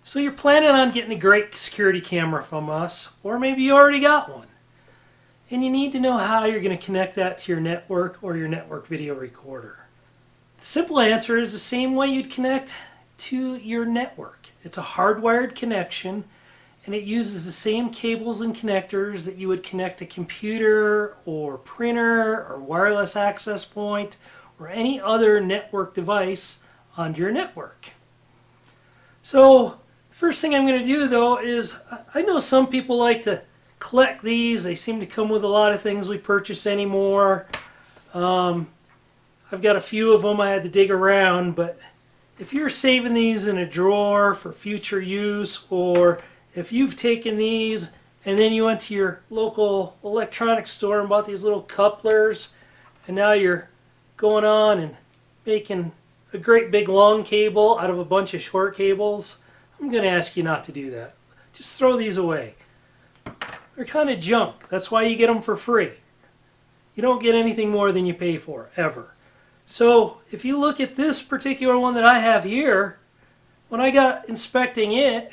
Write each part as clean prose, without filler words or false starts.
So you're planning on getting a great security camera from us, or maybe you already got one. And you need to know how you're going to connect that to your network or your network video recorder. The simple answer is the same way you'd connect to your network. It's a hardwired connection, and it uses the same cables and connectors that you would connect a computer or printer or wireless access point or any other network device onto your network. So first thing I'm going to do though is, I know some people like to collect these. They seem to come with a lot of things we purchase anymore. I've got a few of them I had to dig around, but if you're saving these in a drawer for future use, or if you've taken these and then you went to your local electronics store and bought these little couplers, and now you're going on and making a great big long cable out of a bunch of short cables, I'm going to ask you not to do that. Just throw these away. They're kind of junk. That's why you get them for free. You don't get anything more than you pay for, ever. So if you look at this particular one that I have here, when I got inspecting it,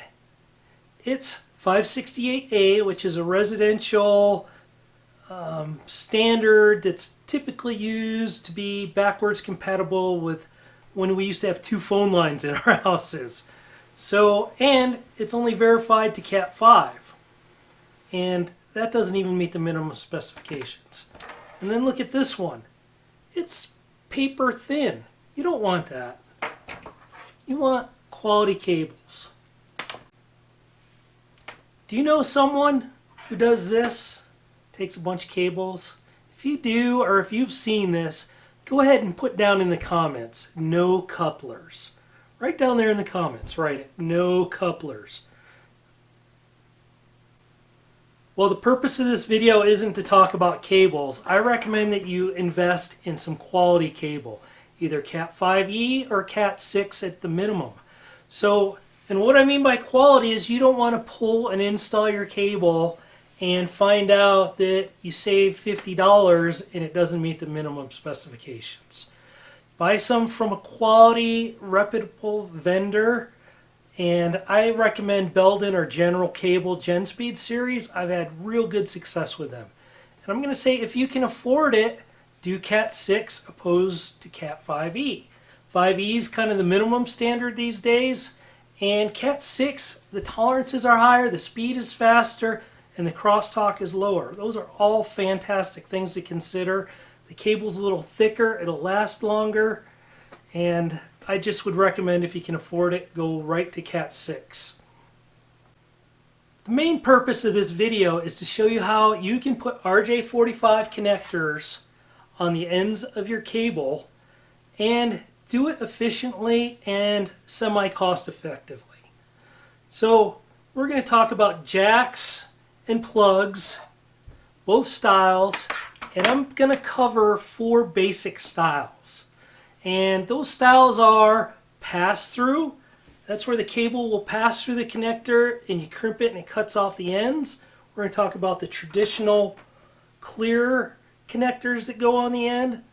it's 568A, which is a residential standard that's typically used to be backwards compatible with when we used to have 2 phone lines in our houses. So, and it's only verified to Cat 5. And that doesn't even meet the minimum specifications. And then look at this one. It's paper thin. You don't want that. You want quality cables. Do you know someone who does this? Takes a bunch of cables? If you do, or if you've seen this, go ahead and put down in the comments, no couplers. Right down there in the comments, write it, no couplers. Well, the purpose of this video isn't to talk about cables. I recommend that you invest in some quality cable, either Cat 5e or Cat 6 at the minimum. So, and what I mean by quality is you don't want to pull and install your cable and find out that you saved $50 and it doesn't meet the minimum specifications. Buy some from a quality, reputable vendor. And I recommend Belden or General Cable GenSpeed series. I've had real good success with them. And I'm going to say if you can afford it, do Cat 6 opposed to Cat 5e. 5e is kind of the minimum standard these days. And Cat 6, the tolerances are higher, the speed is faster, and the crosstalk is lower. Those are all fantastic things to consider. The cable's a little thicker, it'll last longer, and I just would recommend, if you can afford it, go right to Cat 6. The main purpose of this video is to show you how you can put RJ45 connectors on the ends of your cable and do it efficiently and semi-cost effectively. So we're going to talk about jacks and plugs, both styles, and I'm going to cover 4 basic styles. And those styles are pass-through. That's where the cable will pass through the connector and you crimp it and it cuts off the ends. We're going to talk about the traditional clear connectors that go on the end.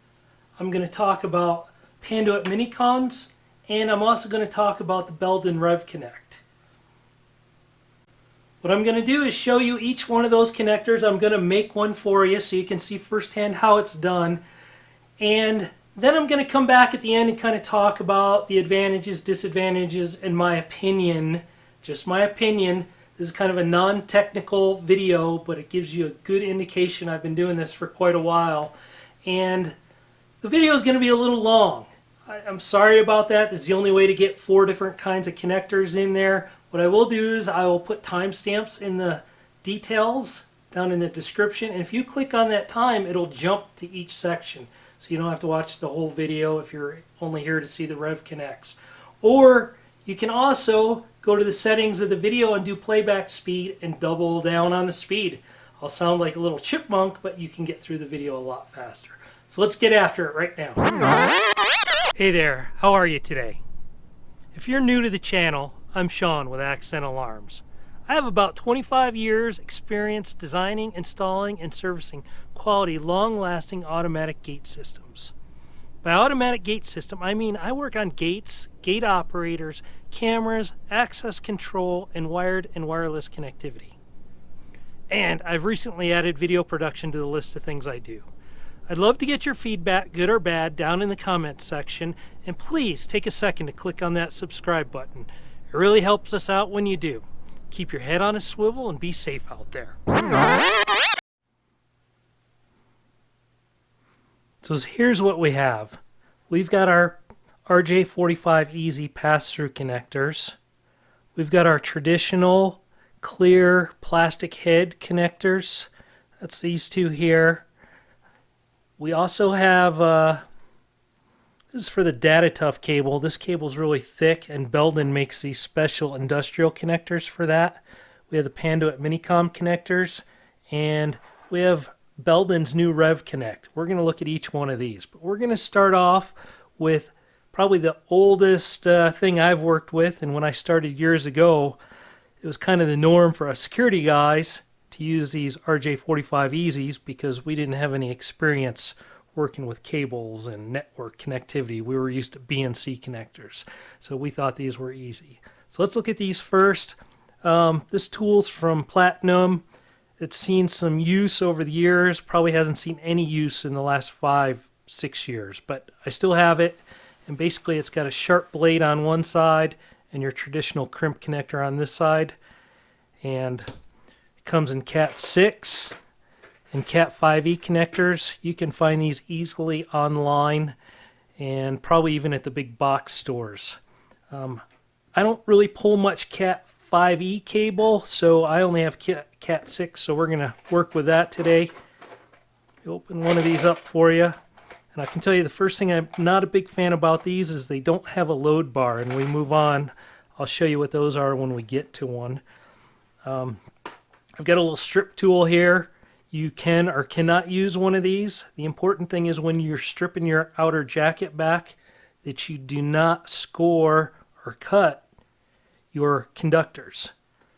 I'm going to talk about Panduit Mini-Coms, and I'm also going to talk about the Belden REVConnect. What I'm going to do is show you each one of those connectors. I'm going to make one for you so you can see firsthand how it's done. And then I'm going to come back at the end and kind of talk about the advantages, disadvantages, and my opinion. Just my opinion. This is kind of a non-technical video, but it gives you a good indication. I've been doing this for quite a while. And the video is going to be a little long. I'm sorry about that. That's the only way to get 4 different kinds of connectors in there. What I will do is I will put timestamps in the details down in the description. And if you click on that time, it'll jump to each section. So you don't have to watch the whole video if you're only here to see the REVConnects. Or you can also go to the settings of the video and do playback speed and double down on the speed. I'll sound like a little chipmunk, but you can get through the video a lot faster. So let's get after it right now. Hey there, how are you today? If you're new to the channel, I'm Sean with Accent Alarms. I have about 25 years experience designing, installing, and servicing quality, long-lasting automatic gate systems. By automatic gate system, I mean I work on gates, gate operators, cameras, access control, and wired and wireless connectivity. And I've recently added video production to the list of things I do. I'd love to get your feedback, good or bad, down in the comments section, and please take a second to click on that subscribe button. It really helps us out when you do. Keep your head on a swivel and be safe out there. So here's what we have. We've got our RJ45-EZ Pass-through connectors. We've got our traditional clear plastic head connectors. That's these two here. We also have, this is for the DataTuff cable. This cable is really thick, and Belden makes these special industrial connectors for that. We have the Panduit Mini-Com connectors, and we have Belden's new REVConnect. We're going to look at each one of these, but we're going to start off with probably the oldest thing I've worked with, and when I started years ago, it was kind of the norm for us security guys to use these RJ45-EZs because we didn't have any experience working with cables and network connectivity. We were used to BNC connectors, so we thought these were easy. So let's look at these first. This tool's from Platinum. It's seen some use over the years, probably hasn't seen any use in the last 5-6 years, but I still have it, and basically it's got a sharp blade on one side and your traditional crimp connector on this side, and it comes in Cat 6 and Cat 5e connectors. You can find these easily online and probably even at the big box stores. I don't really pull much Cat 5e cable, so I only have Cat 6, so we're going to work with that today. Open one of these up for you. And I can tell you the first thing I'm not a big fan about these is they don't have a load bar, and we move on. I'll show you what those are when we get to one. I've got a little strip tool here. You can or cannot use one of these. The important thing is when you're stripping your outer jacket back that you do not score or cut your conductors.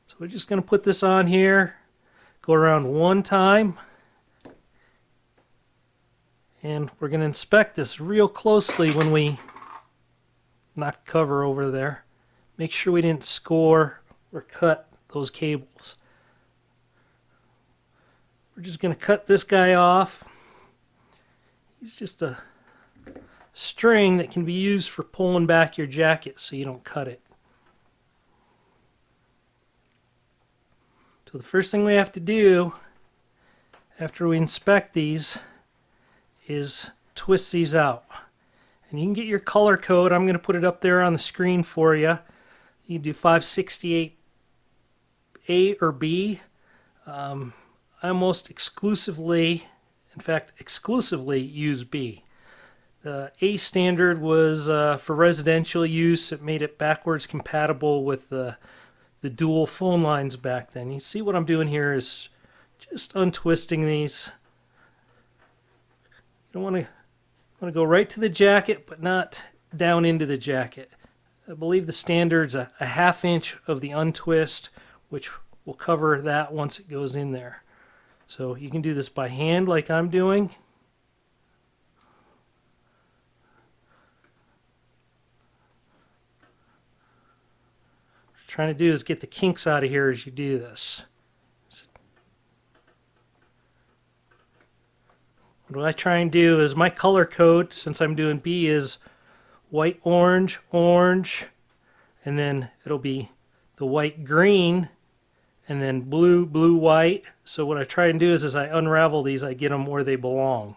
So we're just going to put this on here, go around one time, and we're going to inspect this real closely when we knock the cover over there. Make sure we didn't score or cut those cables. We're just going to cut this guy off. He's just a string that can be used for pulling back your jacket so you don't cut it. So the first thing we have to do after we inspect these is twist these out. And you can get your color code. I'm going to put it up there on the screen for you. You can do 568A or B. I almost exclusively, in fact, exclusively use B. The A standard was for residential use. It made it backwards compatible with the dual phone lines back then. You see what I'm doing here is just untwisting these. You don't want to go right to the jacket, but not down into the jacket. I believe the standard's a ½ inch of the untwist, which will cover that once it goes in there. So you can do this by hand like I'm doing. What you're trying to do is get the kinks out of here as you do this. What I try and do is my color code, since I'm doing B, is white, orange, orange, and then it'll be the white, green, and then blue, blue, white. So what I try and do is as I unravel these, I get them where they belong.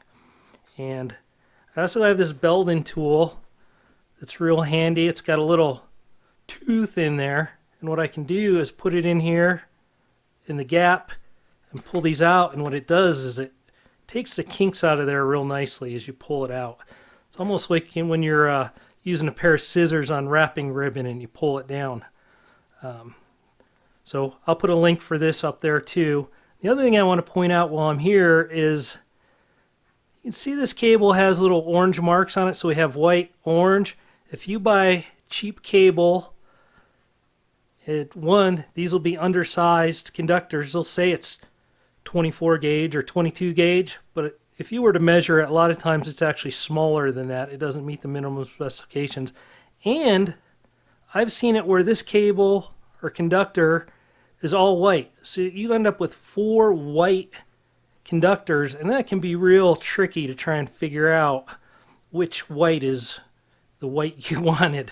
And I also have this Belden tool that's real handy. It's got a little tooth in there, and what I can do is put it in here in the gap and pull these out, and what it does is it takes the kinks out of there real nicely as you pull it out. It's almost like when you're using a pair of scissors on wrapping ribbon and you pull it down. So I'll put a link for this up there too. The other thing I want to point out while I'm here is you can see this cable has little orange marks on it, so we have white, orange. If you buy cheap cable, these will be undersized conductors. They'll say it's 24 gauge or 22 gauge, but if you were to measure it, a lot of times it's actually smaller than that. It doesn't meet the minimum specifications, And I've seen it where this cable or conductor is all white. So you end up with 4 white conductors, and that can be real tricky to try and figure out which white is the white you wanted.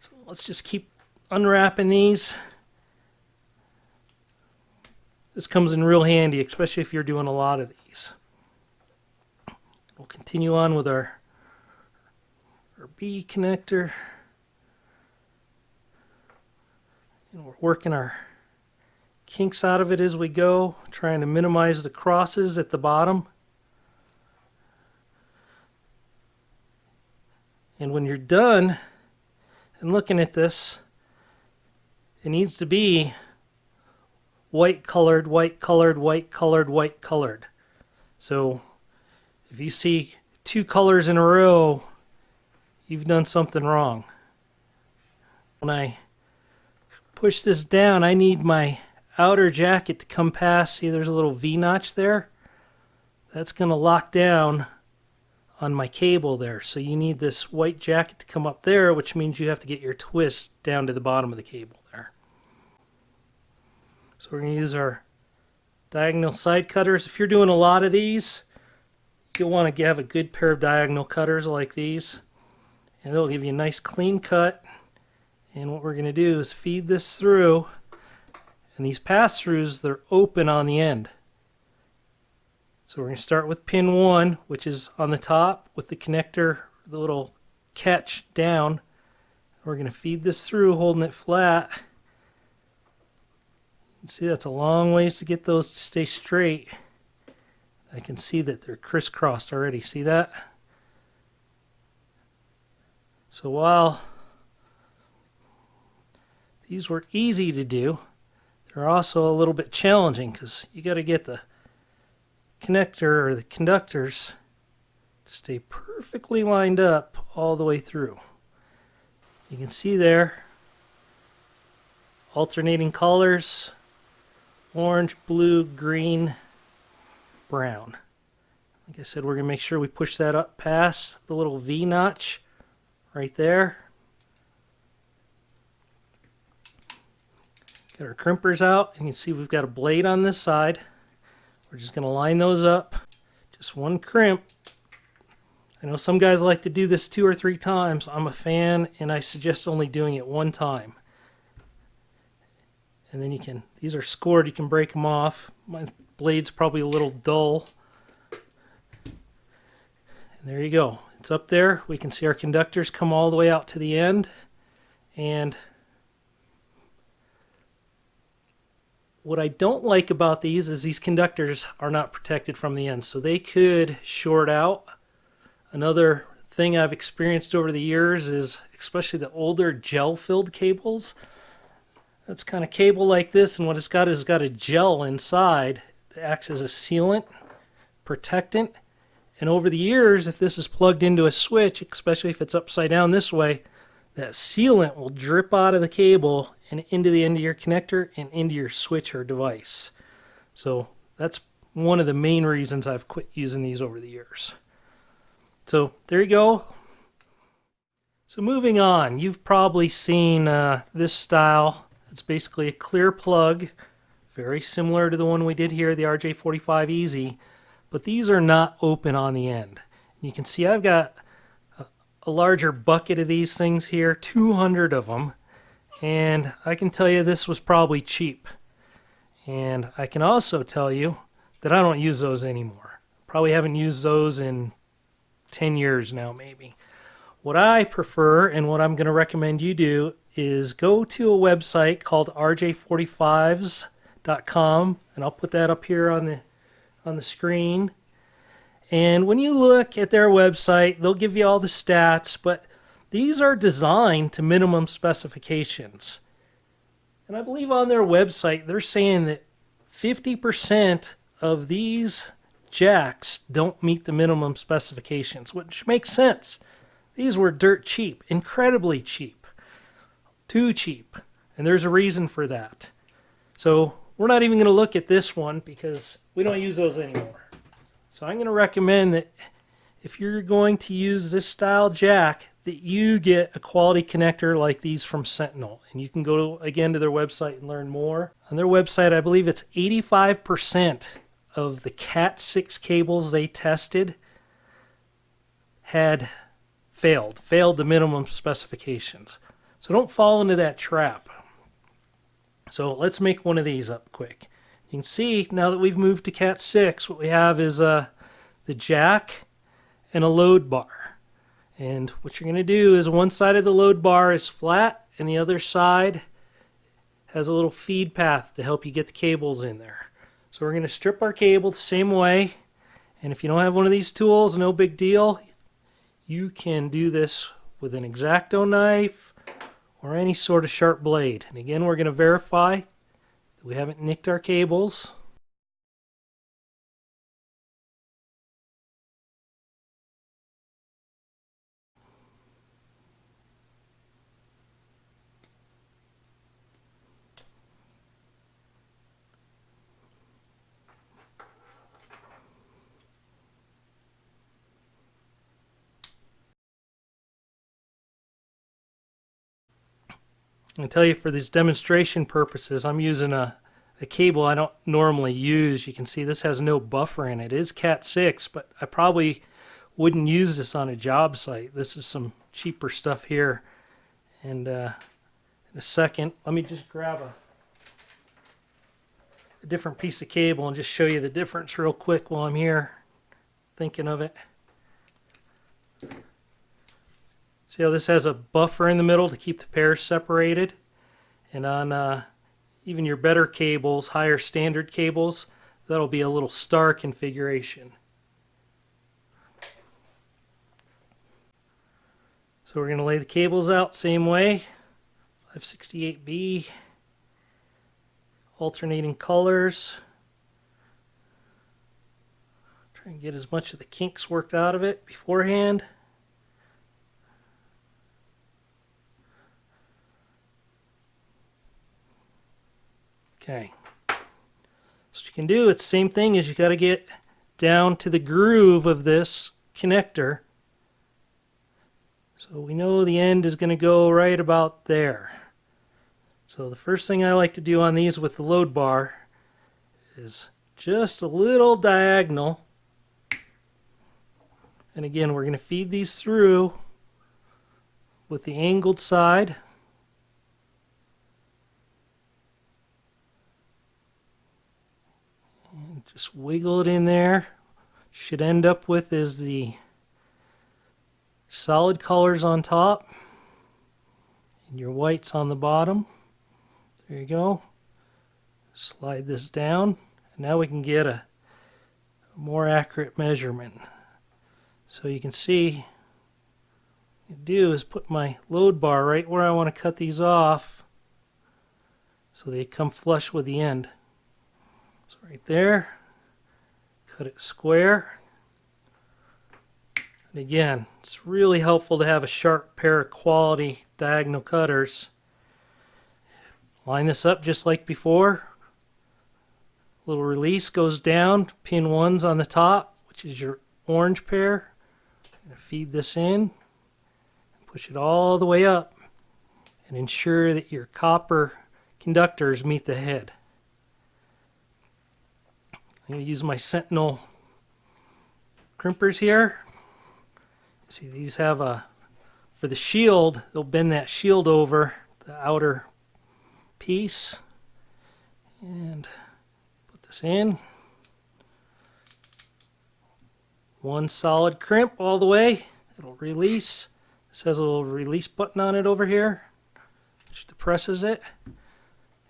So let's just keep unwrapping these. This comes in real handy, especially if you're doing a lot of these. We'll continue on with our B connector. And we're working our kinks out of it as we go, trying to minimize the crosses at the bottom. And when you're done and looking at this, it needs to be white colored, white colored, white colored, white colored. So if you see 2 colors in a row, you've done something wrong. When I push this down, I need my outer jacket to come past. See, there's a little V-notch there. That's going to lock down on my cable there. So you need this white jacket to come up there, which means you have to get your twist down to the bottom of the cable there. So we're going to use our diagonal side cutters. If you're doing a lot of these, you'll want to have a good pair of diagonal cutters like these. And it'll give you a nice clean cut. And what we're going to do is feed this through. And these pass-throughs, they're open on the end. So we're going to start with pin 1, which is on the top with the connector, the little catch down. We're going to feed this through, holding it flat. You can see that's a long ways to get those to stay straight. I can see that they're crisscrossed already. See that? So while these were easy to do, they're also a little bit challenging because you got to get the connector or the conductors to stay perfectly lined up all the way through. You can see there alternating colors: orange, blue, green, brown. Like I said, we're going to make sure we push that up past the little V-notch right there. Got our crimpers out, and you can see we've got a blade on this side. We're just going to line those up. Just one crimp. I know some guys like to do this 2 or 3 times. I'm a fan, and I suggest only doing it 1 time. And then you can, these are scored, you can break them off. My blade's probably a little dull. And there you go. It's up there. We can see our conductors come all the way out to the end. And what I don't like about these is these conductors are not protected from the end, so they could short out. Another thing I've experienced over the years is, especially the older gel-filled cables, that's kind of cable like this, and what it's got is got a gel inside that acts as a sealant, protectant, and over the years, if this is plugged into a switch, especially if it's upside down this way, that sealant will drip out of the cable and into the end of your connector and into your switch or device. So that's one of the main reasons I've quit using these over the years. So there you go. So moving on, you've probably seen this style. It's basically a clear plug, very similar to the one we did here, the RJ45-EZ, but these are not open on the end. You can see I've got a larger bucket of these things here, 200 of them, and I can tell you this was probably cheap. And I can also tell you that I don't use those anymore. Probably haven't used those in 10 years now, maybe. What I prefer and what I'm going to recommend you do is go to a website called RJ45s.com, and I'll put that up here on the screen. And when you look at their website, they'll give you all the stats, but these are designed to minimum specifications. And I believe on their website, they're saying that 50% of these jacks don't meet the minimum specifications, which makes sense. These were dirt cheap, incredibly cheap, too cheap, and there's a reason for that. So we're not even going to look at this one because we don't use those anymore. So I'm going to recommend that if you're going to use this style jack, that you get a quality connector like these from Sentinel. And you can go again to their website and learn more. On their website, I believe it's 85% of the Cat 6 cables they tested had failed the minimum specifications. So don't fall into that trap. So let's make one of these up quick. You can see now that we've moved to Cat 6, what we have is the jack and a load bar. And what you're going to do is one side of the load bar is flat and the other side has a little feed path to help you get the cables in there. So we're going to strip our cable the same way. And if you don't have one of these tools, no big deal. You can do this with an X-Acto knife or any sort of sharp blade. And again, we're going to verify that we haven't nicked our cables. I tell you, for these demonstration purposes, I'm using a cable I don't normally use. You can see this has no buffer in it. It is Cat 6, but I probably wouldn't use this on a job site. This is some cheaper stuff here. And in a second, let me just grab a different piece of cable and just show you the difference real quick while I'm here thinking of it. See how this has a buffer in the middle to keep the pairs separated? And on even your better cables, higher standard cables, that'll be a little star configuration. So we're going to lay the cables out same way. 568B, alternating colors. Try and get as much of the kinks worked out of it beforehand. Okay, so what you can do, it's the same thing as you got to get down to the groove of this connector. So we know the end is going to go right about there. So the first thing I like to do on these with the load bar is just a little diagonal. And again, we're going to feed these through with the angled side. Just wiggle it in there. Should end up with is the solid colors on top and your whites on the bottom. There you go. Slide this down. And now we can get a more accurate measurement. So you can see what I do is put my load bar right where I want to cut these off so they come flush with the end. So right there. Cut it square. And again, it's really helpful to have a sharp pair of quality diagonal cutters. Line this up just like before. Little release goes down. Pin 1's on the top, which is your orange pair. I'm going to feed this in. Push it all the way up. And ensure that your copper conductors meet the head. I'm going to use my Sentinel crimpers here. See, these have for the shield, they'll bend that shield over the outer piece. And put this in. One solid crimp all the way. It'll release. This has a little release button on it over here, which depresses it.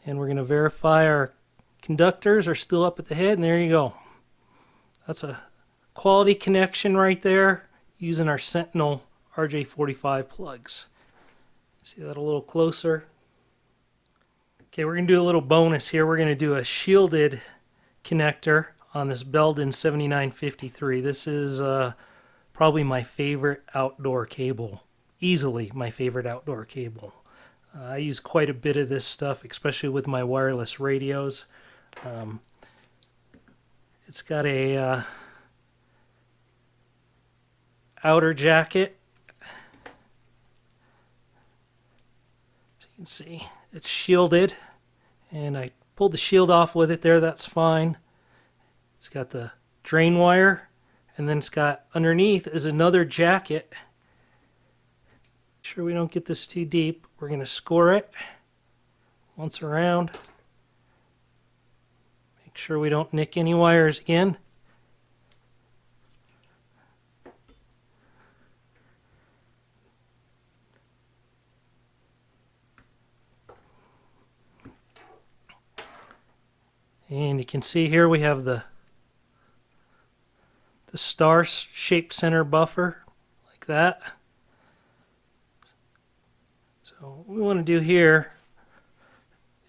And we're going to verify our conductors are still up at the head, and there you go. That's a quality connection right there using our Sentinel RJ45 plugs. See that a little closer? Okay, we're going to do a little bonus here. We're going to do a shielded connector on this Belden 7953. This is probably my favorite outdoor cable. Easily my favorite outdoor cable. I use quite a bit of this stuff, especially with my wireless radios. It's got a outer jacket. So you can see it's shielded, and I pulled the shield off with it there. That's fine. It's got the drain wire, and then it's got underneath is another jacket. Make sure we don't get this too deep. We're going to score it once around. Make sure we don't nick any wires again. And you can see here we have the star-shaped center buffer, like that. So what we want to do here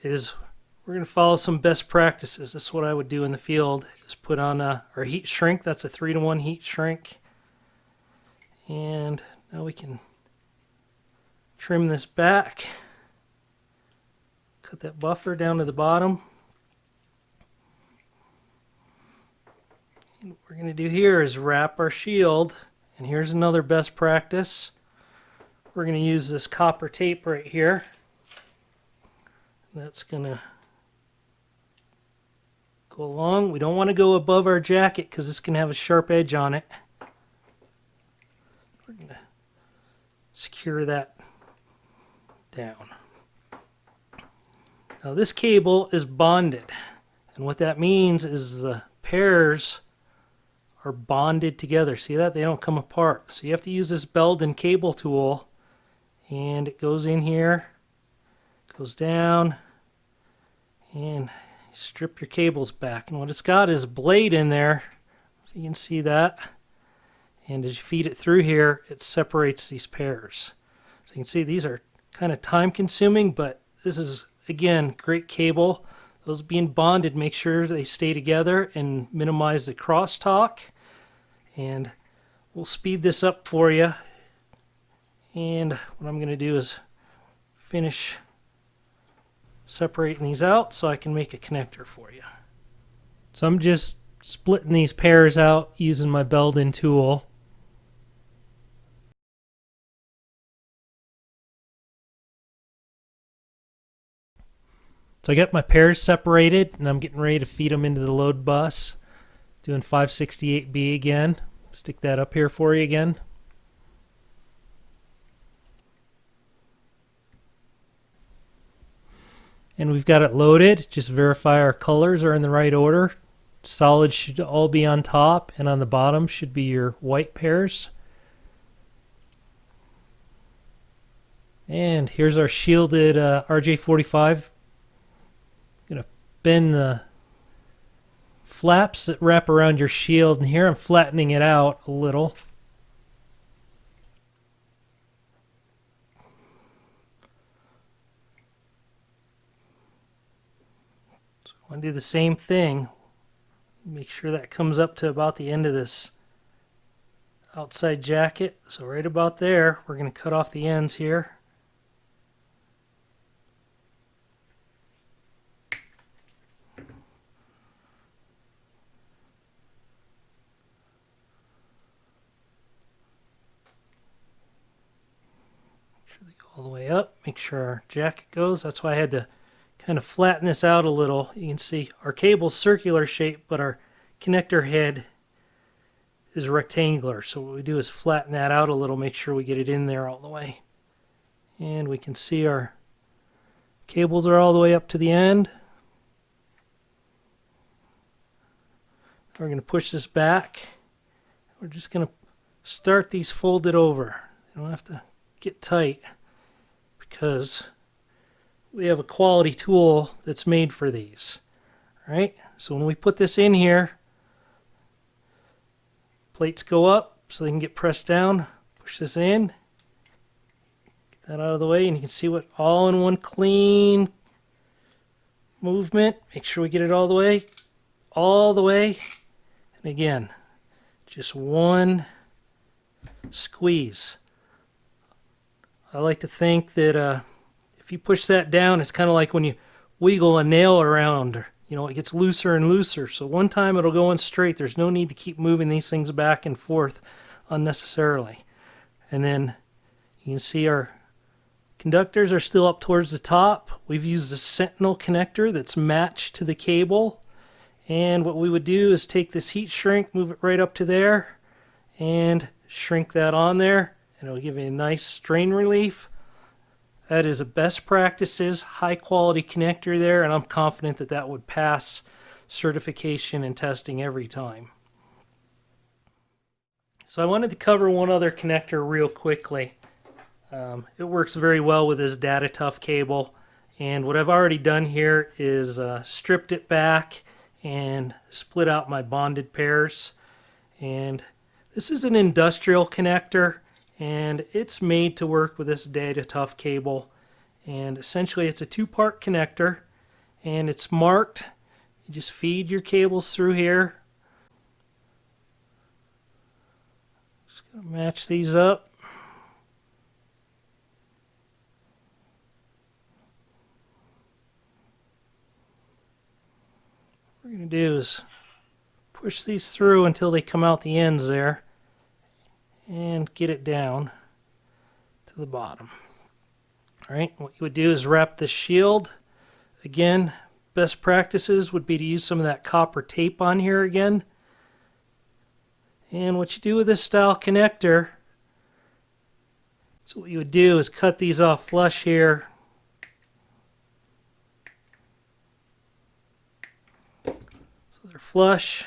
is we're going to follow some best practices. This is what I would do in the field, is put on our heat shrink. That's a 3-to-1 heat shrink. And now we can trim this back. Cut that buffer down to the bottom. What we're going to do here is wrap our shield, and here's another best practice. We're going to use this copper tape right here. That's going to go along. We don't want to go above our jacket because it's going to have a sharp edge on it. We're going to secure that down. Now this cable is bonded, and what that means is the pairs are bonded together. See that? They don't come apart. So you have to use this Belden cable tool, and it goes in here, goes down, and strip your cables back. And what it's got is a blade in there, so you can see that. And as you feed it through here, it separates these pairs. So you can see these are kind of time consuming, but this is, again, great cable. Those being bonded, make sure they stay together and minimize the crosstalk. And we'll speed this up for you. And what I'm going to do is finish separating these out so I can make a connector for you. So I'm just splitting these pairs out using my Belden tool. So I got my pairs separated, and I'm getting ready to feed them into the load bus. Doing 568B again. Stick that up here for you again. And we've got it loaded. Just verify our colors are in the right order. Solids should all be on top, and on the bottom should be your white pairs. And here's our shielded RJ45. Going to bend the flaps that wrap around your shield, and here I'm flattening it out a little. So I want to do the same thing. Make sure that comes up to about the end of this outside jacket. So right about there, we're going to cut off the ends here. All the way up, make sure our jacket goes. That's why I had to kind of flatten this out a little. You can see our cable's circular shape, but our connector head is rectangular. So what we do is flatten that out a little, make sure we get it in there all the way. And we can see our cables are all the way up to the end. We're going to push this back. We're just going to start these folded over. You don't have to get tight, because we have a quality tool that's made for these. All right, so when we put this in here, plates go up so they can get pressed down. Push this in, get that out of the way, and you can see what all in one clean movement. Make sure we get it all the way, and again, just one squeeze. I like to think that if you push that down, it's kind of like when you wiggle a nail around. You know, it gets looser and looser. So one time it'll go in straight. There's no need to keep moving these things back and forth unnecessarily. And then you can see our conductors are still up towards the top. We've used the Sentinel connector that's matched to the cable. And what we would do is take this heat shrink, move it right up to there, and shrink that on there. And it'll give you a nice strain relief. That is a best practices, high quality connector there, and I'm confident that that would pass certification and testing every time. So I wanted to cover one other connector real quickly. It works very well with this DataTuff cable, and what I've already done here is stripped it back and split out my bonded pairs. And this is an industrial connector, and it's made to work with this DataTuff cable. And essentially it's a two-part connector, and it's marked. You just feed your cables through here. Just gonna match these up. What we're going to do is push these through until they come out the ends there and get it down to the bottom. Alright, what you would do is wrap the shield. Again, best practices would be to use some of that copper tape on here again. And what you do with this style connector, so what you would do is cut these off flush here. So they're flush.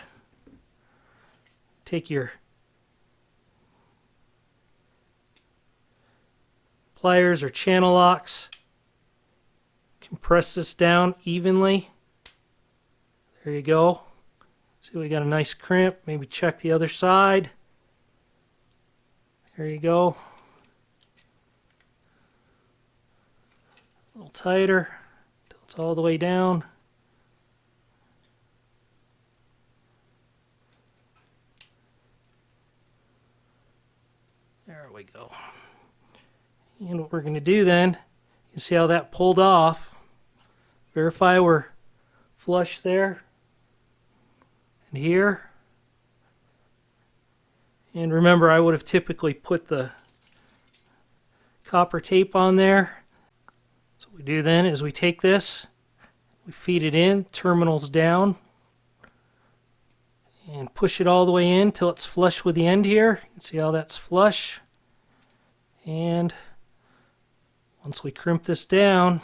Take your pliers or channel locks, compress this down evenly. There you go. See, we got a nice crimp. Maybe check the other side. There you go. A little tighter until it's all the way down. There we go. And what we're going to do then, you see how that pulled off. Verify we're flush there and here. And remember, I would have typically put the copper tape on there. So what we do then is we take this, we feed it in, terminals down, and push it all the way in till it's flush with the end here. You can see how that's flush. And once we crimp this down,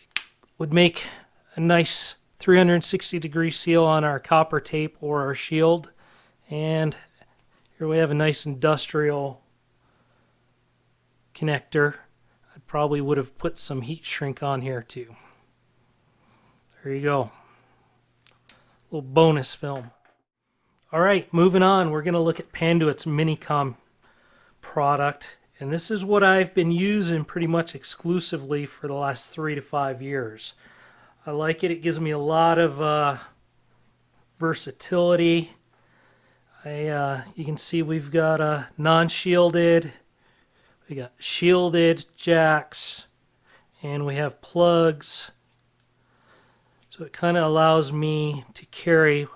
it would make a nice 360-degree seal on our copper tape or our shield. And here we have a nice industrial connector. I probably would have put some heat shrink on here too. There you go. A little bonus film. Alright, moving on, we're going to look at Panduits Mini-Com product, and this is what I've been using pretty much exclusively for the last 3 to 5 years. I like it. It gives me a lot of versatility. You can see we've got non-shielded, we got shielded jacks, and we have plugs. So it kind of allows me to carry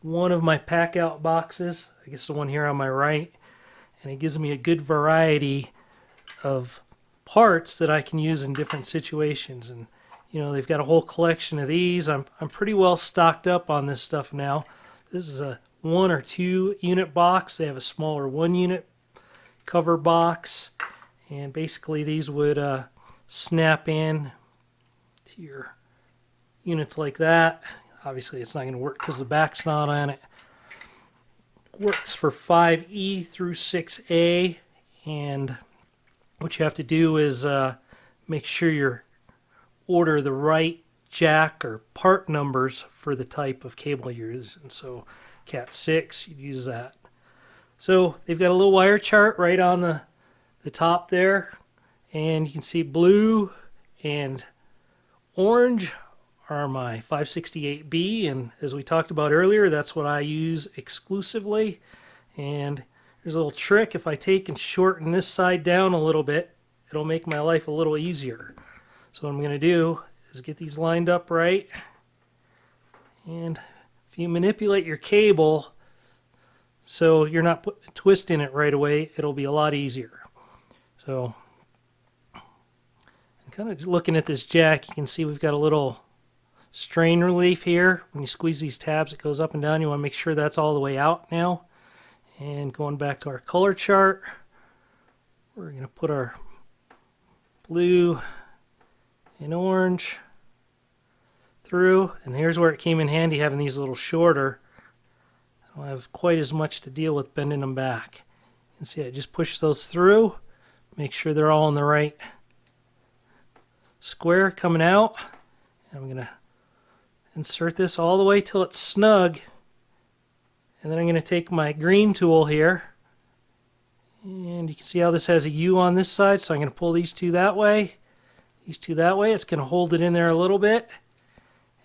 one of my pack out boxes, I guess the one here on my right, and it gives me a good variety of parts that I can use in different situations. And you know, they've got a whole collection of these. I'm pretty well stocked up on this stuff now. This is a 1 or 2 unit box. They have a smaller 1 unit cover box, and basically these would snap in to your units like that. Obviously it's not going to work because the back's not on it. Works for 5E through 6A, and what you have to do is make sure you order the right jack or part numbers for the type of cable you're using. So Cat 6, you'd use that. So they've got a little wire chart right on the top there, and you can see blue and orange are my 568B, and as we talked about earlier, that's what I use exclusively. And there's a little trick. If I take and shorten this side down a little bit, it'll make my life a little easier. So what I'm going to do is get these lined up right, and if you manipulate your cable so you're not twisting it right away, it'll be a lot easier. So I'm kind of looking at this jack. You can see we've got a little strain relief here. When you squeeze these tabs, it goes up and down. You want to make sure that's all the way out now. And going back to our color chart, we're going to put our blue and orange through. And here's where it came in handy having these a little shorter. I don't have quite as much to deal with bending them back. You can see I just push those through. Make sure they're all in the right square coming out. And I'm going to insert this all the way till it's snug. And then I'm going to take my green tool here. And you can see how this has a U on this side. So I'm going to pull these two that way. These two that way. It's going to hold it in there a little bit.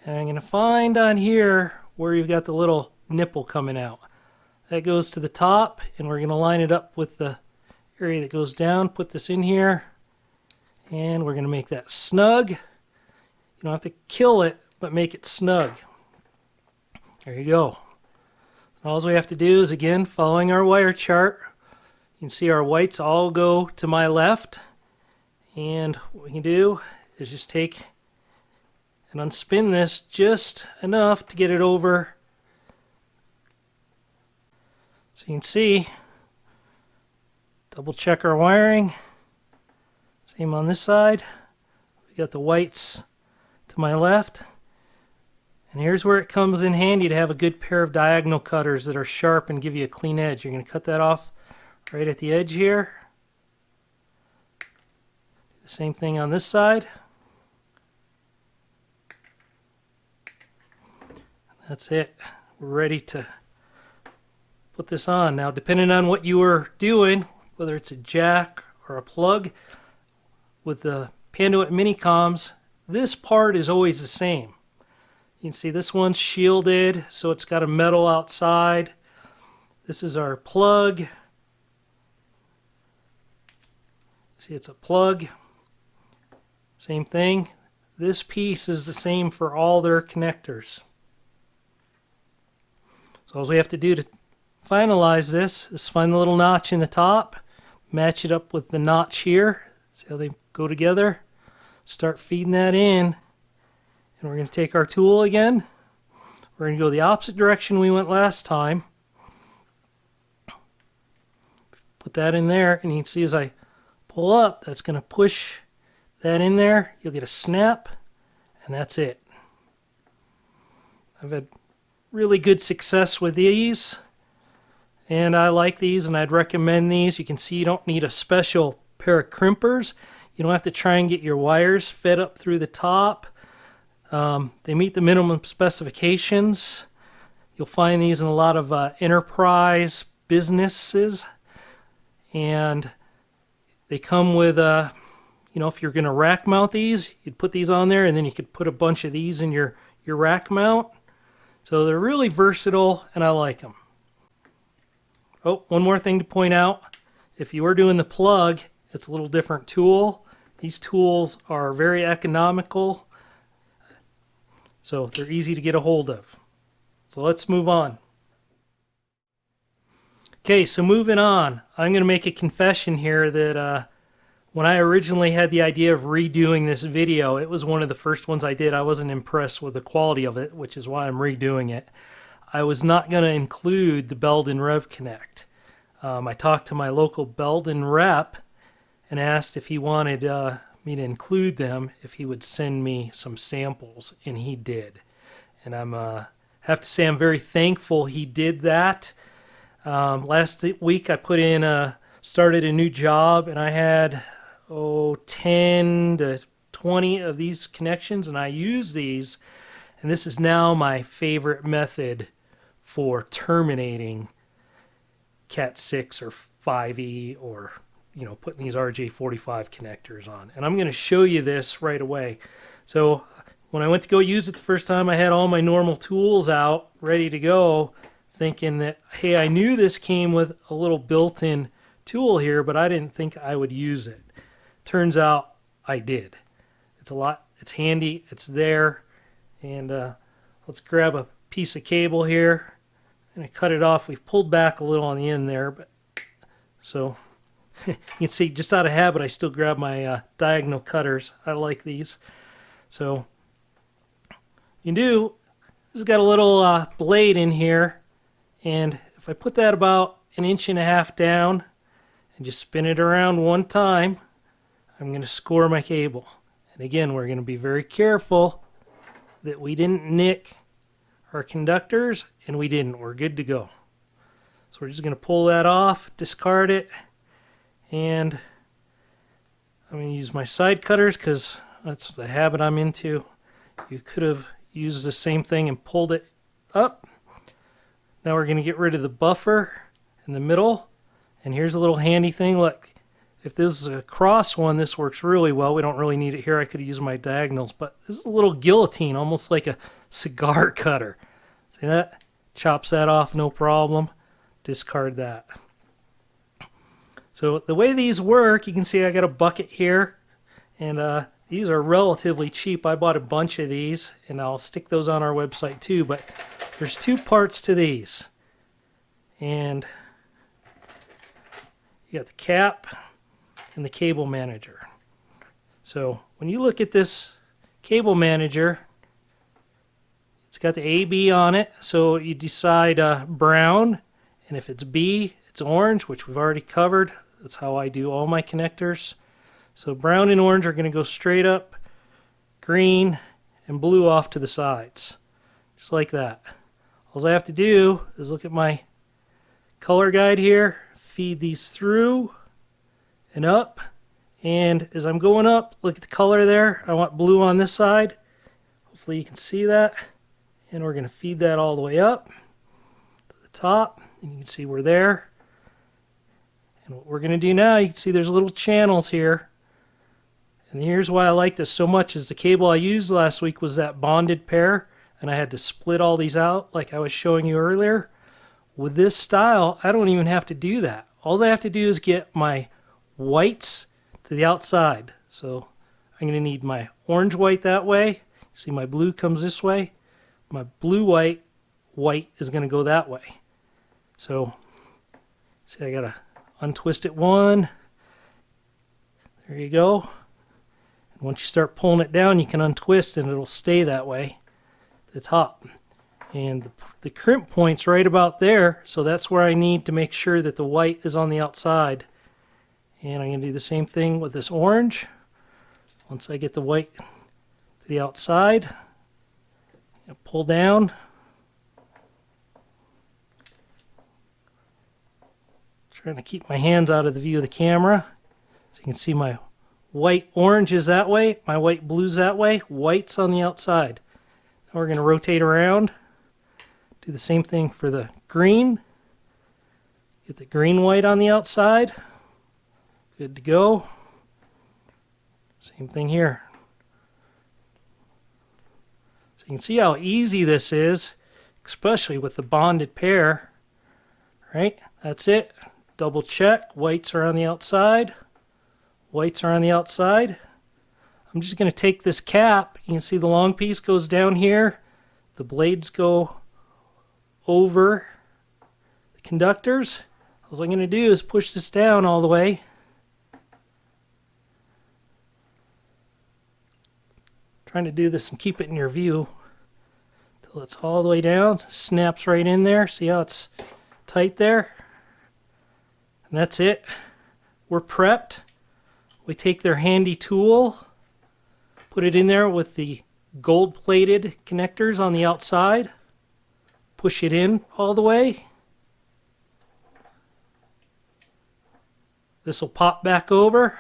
And I'm going to find on here where you've got the little nipple coming out. That goes to the top. And we're going to line it up with the area that goes down. Put this in here. And we're going to make that snug. You don't have to kill it, but make it snug. There you go. All we have to do is, again, following our wire chart, you can see our whites all go to my left. And what we can do is just take and unspin this just enough to get it over. So you can see, double check our wiring. Same on this side. We got the whites to my left. And here's where it comes in handy to have a good pair of diagonal cutters that are sharp and give you a clean edge. You're going to cut that off right at the edge here. The same thing on this side. That's it. We're ready to put this on. Now, depending on what you are doing, whether it's a jack or a plug, with the Panduit Mini-Coms, this part is always the same. You can see this one's shielded, so it's got a metal outside. This is our plug. See, it's a plug. Same thing. This piece is the same for all their connectors. So all we have to do to finalize this is find the little notch in the top, match it up with the notch here. See how they go together? Start feeding that in. And we're going to take our tool again. We're going to go the opposite direction we went last time. Put that in there, and you can see as I pull up, that's going to push that in there. You'll get a snap, and that's it. I've had really good success with these, and I like these, and I'd recommend these. You can see you don't need a special pair of crimpers. You don't have to try and get your wires fed up through the top. They meet the minimum specifications. You'll find these in a lot of enterprise businesses, and they come with if you're going to rack mount these, you'd put these on there, and then you could put a bunch of these in your rack mount. So they're really versatile, and I like them. Oh, one more thing to point out. If you are doing the plug, it's a little different tool. These tools are very economical, so they're easy to get a hold of. So let's move on. Okay, so moving on. I'm going to make a confession here that when I originally had the idea of redoing this video, it was one of the first ones I did. I wasn't impressed with the quality of it, which is why I'm redoing it. I was not going to include the Belden REVConnect. I talked to my local Belden rep and asked if he wanted me to include them, if he would send me some samples, and he did. And I have to say I'm very thankful he did that. Last week I started a new job, and I had 10 to 20 of these connections, and I use these, and this is now my favorite method for terminating Cat 6 or 5E, or putting these RJ45 connectors on. And I'm going to show you this right away. So when I went to go use it the first time, I had all my normal tools out ready to go, thinking that, hey, I knew this came with a little built-in tool here, but I didn't think I would use it. Turns out I did. It's handy, it's there, and let's grab a piece of cable here, and I cut it off. We've pulled back a little on the end there, but so you can see just out of habit I still grab my diagonal cutters. I like these. So you do, this has got a little blade in here, and if I put that about 1.5 inches down and just spin it around one time, I'm going to score my cable. And again, we're going to be very careful that we didn't nick our conductors, and we didn't. We're good to go. So we're just going to pull that off, discard it, and I'm going to use my side cutters because that's the habit I'm into. You could have used the same thing and pulled it up. Now we're going to get rid of the buffer in the middle, and here's a little handy thing. Look, if this is a cross one, this works really well. We don't really need it here. I could use my diagonals, but this is a little guillotine, almost like a cigar cutter. See that? Chops that off, no problem. Discard that. So the way these work, you can see I got a bucket here, and these are relatively cheap. I bought a bunch of these, and I'll stick those on our website too, but there's two parts to these. And you got the cap and the cable manager. So when you look at this cable manager, it's got the AB on it, so you decide brown, and if it's B, it's orange, which we've already covered. That's how I do all my connectors. So brown and orange are going to go straight up, green and blue off to the sides, just like that. All I have to do is look at my color guide here, feed these through and up, and as I'm going up, look at the color there. I want blue on this side. Hopefully you can see that. And we're going to feed that all the way up to the top, and you can see we're there. And what we're going to do now, you can see there's little channels here. And here's why I like this so much, is the cable I used last week was that bonded pair, and I had to split all these out like I was showing you earlier. With this style, I don't even have to do that. All I have to do is get my whites to the outside. So I'm going to need my orange white that way. See, my blue comes this way. My blue white is going to go that way. So see, I got to untwist it one. There you go. And once you start pulling it down, you can untwist and it'll stay that way at the top. And the crimp point's right about there, so that's where I need to make sure that the white is on the outside. And I'm going to do the same thing with this orange. Once I get the white to the outside, pull down. Trying to keep my hands out of the view of the camera. So you can see my white orange is that way, my white blue's that way, white's on the outside. Now we're going to rotate around. Do the same thing for the green. Get the green white on the outside. Good to go. Same thing here. So you can see how easy this is, especially with the bonded pair. Right? That's it. Double check. Whites are on the outside. Whites are on the outside. I'm just going to take this cap. You can see the long piece goes down here. The blades go over the conductors. All I'm going to do is push this down all the way. Trying to do this and keep it in your view till it's all the way down. Snaps right in there. See how it's tight there? And that's it. We're prepped. We take their handy tool, put it in there with the gold-plated connectors on the outside, push it in all the way. This will pop back over.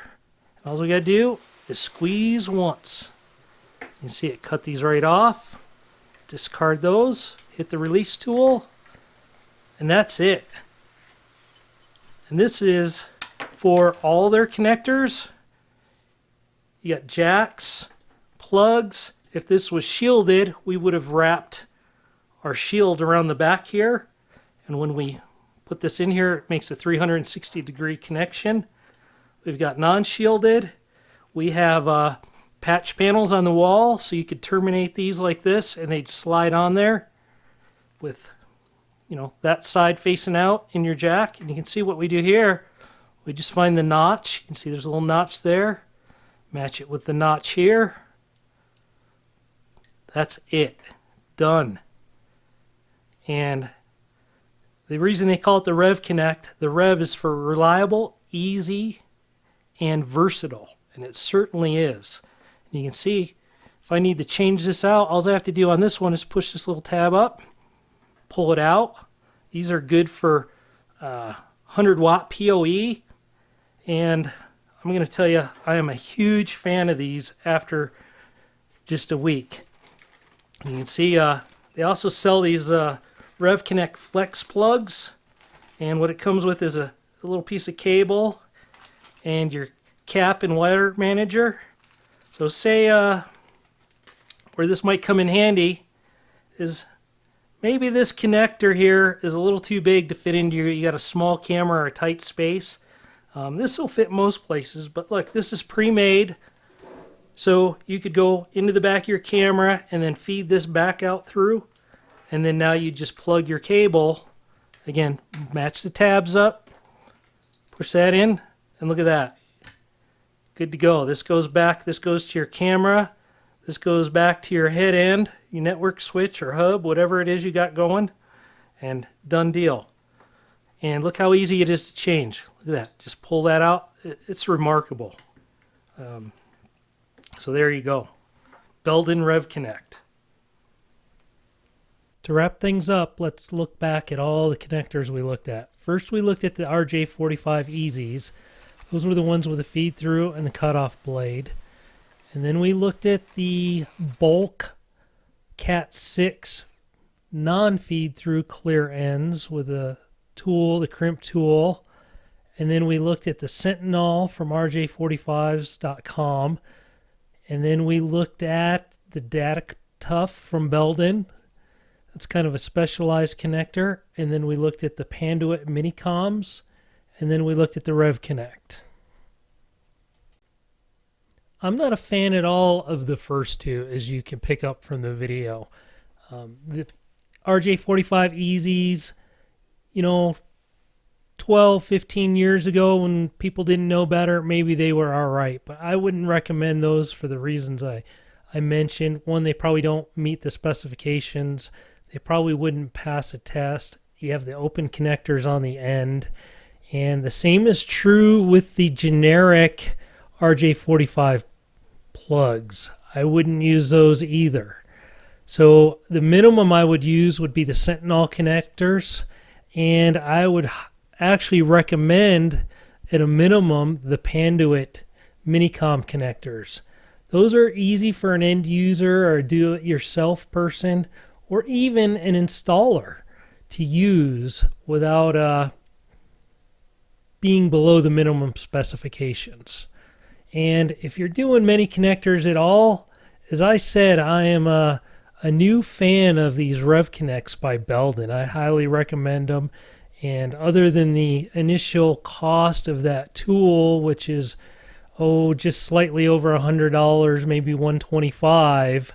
All we got to do is squeeze once. You can see it cut these right off. Discard those, hit the release tool, and that's it. And this is for all their connectors. You got jacks, plugs. If this was shielded, we would have wrapped our shield around the back here. And when we put this in here, it makes a 360-degree connection. We've got non-shielded. We have patch panels on the wall, so you could terminate these like this, and they'd slide on there. with, you know, that side facing out in your jack. And you can see what we do here. We just find the notch. You can see there's a little notch there. Match it with the notch here. That's it. Done. And the reason they call it the REVConnect, the Rev is for reliable, easy, and versatile. And it certainly is. And you can see, if I need to change this out, all I have to do on this one is push this little tab up, pull it out. These are good for 100 watt PoE. And I'm going to tell you, I am a huge fan of these after just a week. You can see they also sell these REVConnect Flex plugs. And what it comes with is a little piece of cable and your cap and wire manager. So say where this might come in handy is maybe this connector here is a little too big to fit into you got a small camera or a tight space. This will fit most places, but look, this is pre-made. So you could go into the back of your camera and then feed this back out through. And then now you just plug your cable. Again, match the tabs up. Push that in. And look at that. Good to go. This goes back. This goes to your camera. This goes back to your head end, your network switch or hub, whatever it is you got going. And done deal. And look how easy it is to change. Look at that. Just pull that out. It's remarkable. So there you go. Belden REVConnect. To wrap things up, let's look back at all the connectors we looked at. First, we looked at the RJ45-EZs. Those were the ones with the feed through and the cutoff blade. And then we looked at the bulk Cat 6 non-feed through clear ends with the tool, the crimp tool. And then we looked at the Sentinel from RJ45s.com. And then we looked at the DataTuff from Belden. That's kind of a specialized connector. And then we looked at the Panduit Mini-Coms. And then we looked at the REVConnect. I'm not a fan at all of the first two, as you can pick up from the video. The RJ45-EZs, you know, 12, 15 years ago when people didn't know better, maybe they were all right. But I wouldn't recommend those for the reasons I mentioned. One, they probably don't meet the specifications. They probably wouldn't pass a test. You have the open connectors on the end. And the same is true with the generic RJ45 plugs. I wouldn't use those either. So the minimum I would use would be the Sentinel connectors. And I would actually recommend at a minimum the Panduit Mini-Com connectors. Those are easy for an end user or a do-it-yourself person or even an installer to use without being below the minimum specifications. And if you're doing many connectors at all, as I said, I am a new fan of these REVConnects by Belden. I highly recommend them. And other than the initial cost of that tool, which is just slightly over $100, maybe $125,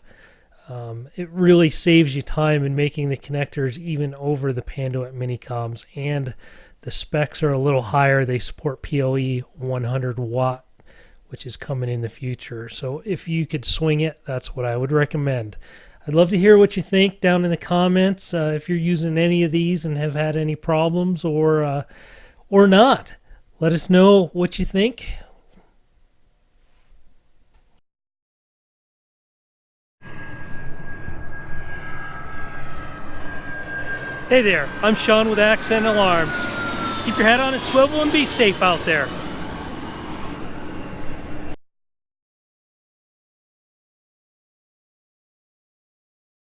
it really saves you time in making the connectors even over the Panduit Mini-Coms. And the specs are a little higher. They support PoE 100 watt, which is coming in the future. So if you could swing it, that's what I would recommend. I'd love to hear what you think down in the comments. If you're using any of these and have had any problems or not, let us know what you think. Hey there, I'm Sean with Accent Alarms. Keep your head on a swivel and be safe out there.